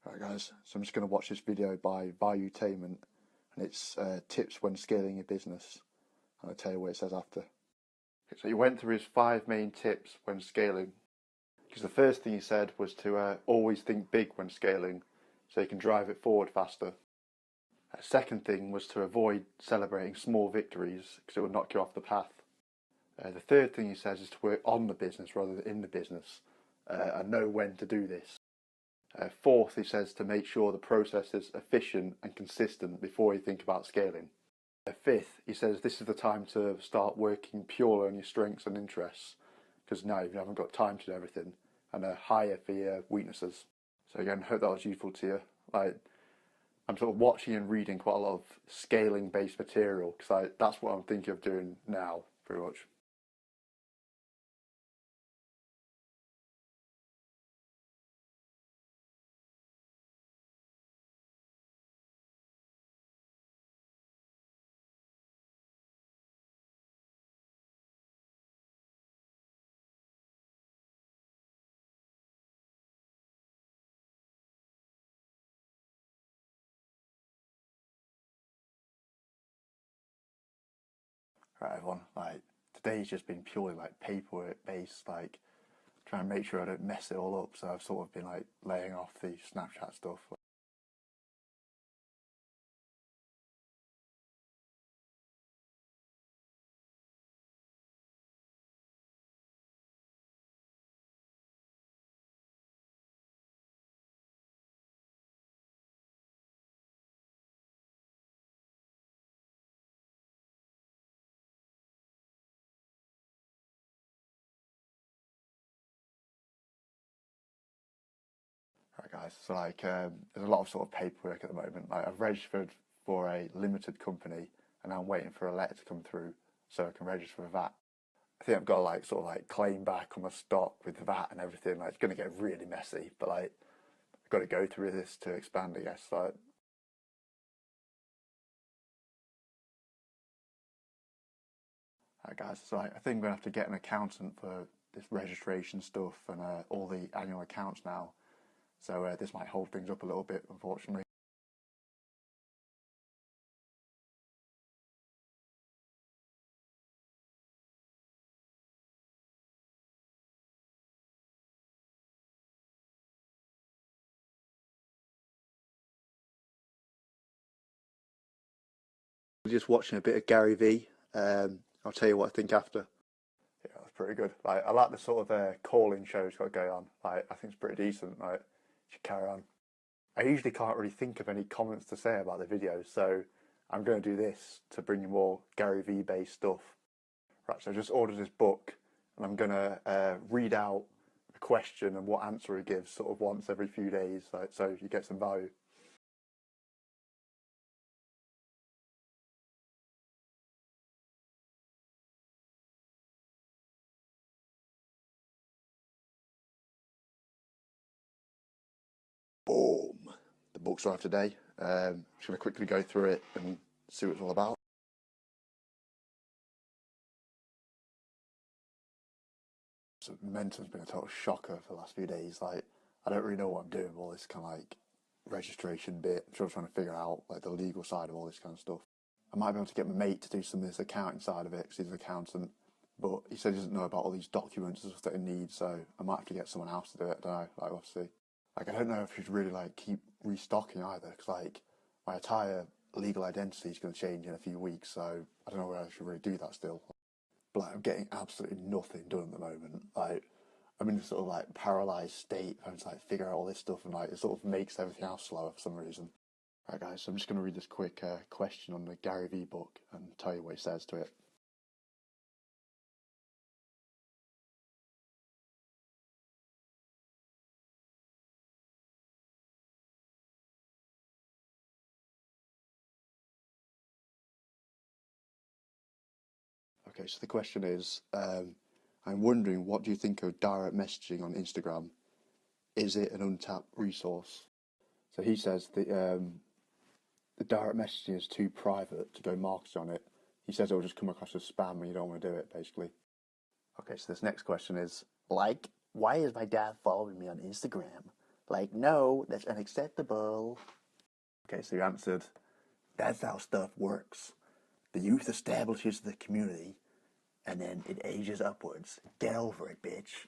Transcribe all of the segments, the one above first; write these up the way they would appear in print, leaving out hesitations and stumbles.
Right guys, so I'm just going to watch this video by Valuetainment, and it's tips when scaling your business, and I'll tell you what it says after. Okay, so he went through his 5 main tips when scaling, because the first thing he said was to always think big when scaling, so you can drive it forward faster. Second thing was to avoid celebrating small victories, because it will knock you off the path. The third thing he says is to work on the business rather than in the business, and know when to do this. Fourth, he says to make sure the process is efficient and consistent before you think about scaling. Fifth, he says this is the time to start working purely on your strengths and interests, because now you haven't got time to do everything, and hire for your weaknesses. So again, hope that was useful to you. I'm sort of watching and reading quite a lot of scaling based material, because that's what I'm thinking of doing now, pretty much. Right everyone, today's just been purely paperwork based, trying to make sure I don't mess it all up, so I've sort of been laying off the Snapchat stuff. Right guys, so there's a lot of sort of paperwork at the moment. I've registered for a limited company, and I'm waiting for a letter to come through so I can register for VAT. I think I've got to claim back on my stock with VAT and everything. It's going to get really messy, but I've got to go through this to expand, I guess. Right guys, so I think I'm going to have to get an accountant for this registration stuff and all the annual accounts now. So this might hold things up a little bit, unfortunately. Just watching a bit of Gary V. I'll tell you what I think after. Yeah, that's pretty good. I like the sort of calling show he's got going on. I think it's pretty decent. Should carry on. I usually can't really think of any comments to say about the videos, so I'm going to do this to bring you more Gary V based stuff. Right, so I just ordered this book, and I'm going to read out a question and what answer he gives sort of once every few days, so you get some value. Boom! The book's arrived today. Just going to quickly go through it and see what it's all about. So momentum's been a total shocker for the last few days. I don't really know what I'm doing with all this kind of registration bit. I'm still trying to figure out the legal side of all this kind of stuff. I might be able to get my mate to do some of this accounting side of it because he's an accountant, but he said he doesn't know about all these documents and stuff that he needs, so I might have to get someone else to do it. I don't know. We'll see. I don't know if I should really keep restocking either, because my entire legal identity is going to change in a few weeks, so I don't know whether I should really do that still. But I'm getting absolutely nothing done at the moment. I'm in a sort of paralysed state, having to figure out all this stuff, and it sort of makes everything else slower for some reason. Right guys, so I'm just going to read this quick question on the Gary V book and tell you what it says to it. Okay, so the question is, I'm wondering, what do you think of direct messaging on Instagram? Is it an untapped resource? So he says the direct messaging is too private to go marketing on it. He says it will just come across as spam and you don't want to do it, basically. Okay, so this next question is, why is my dad following me on Instagram? Like, no, that's unacceptable. Okay, so you answered, that's how stuff works. The youth establishes the community, and then it ages upwards. Get over it, bitch.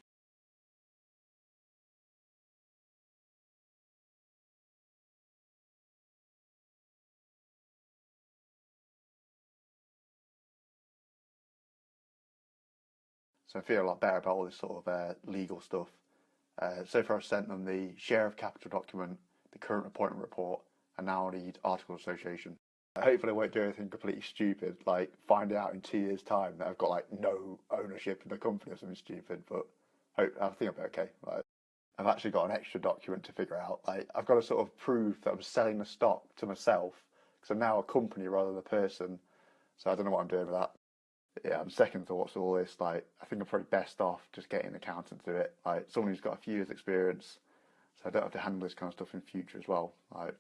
So I feel a lot better about all this sort of legal stuff. So far I've sent them the share of capital document, the current appointment report, and now I need article association. Hopefully I won't do anything completely stupid, like find out in 2 years' time that I've got like no ownership in the company or something stupid, but I think I'll be okay. Like, I've actually got an extra document to figure out. Like, I've got to sort of prove that I'm selling the stock to myself because I'm now a company rather than a person. So I don't know what I'm doing with that. Yeah, I'm second thoughts to all this. Like, I think I'm probably best off just getting an accountant to do it. Like, someone who's got a few years' experience, so I don't have to handle this kind of stuff in future as well. Like,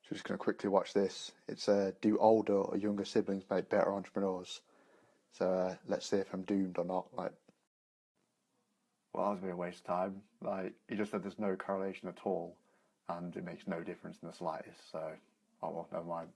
so just going to quickly watch this. It's do older or younger siblings make better entrepreneurs? So let's see if I'm doomed or not. Like, well, that was a bit of a waste of time. Like, he just said there's no correlation at all, and it makes no difference in the slightest. So, oh well, never mind.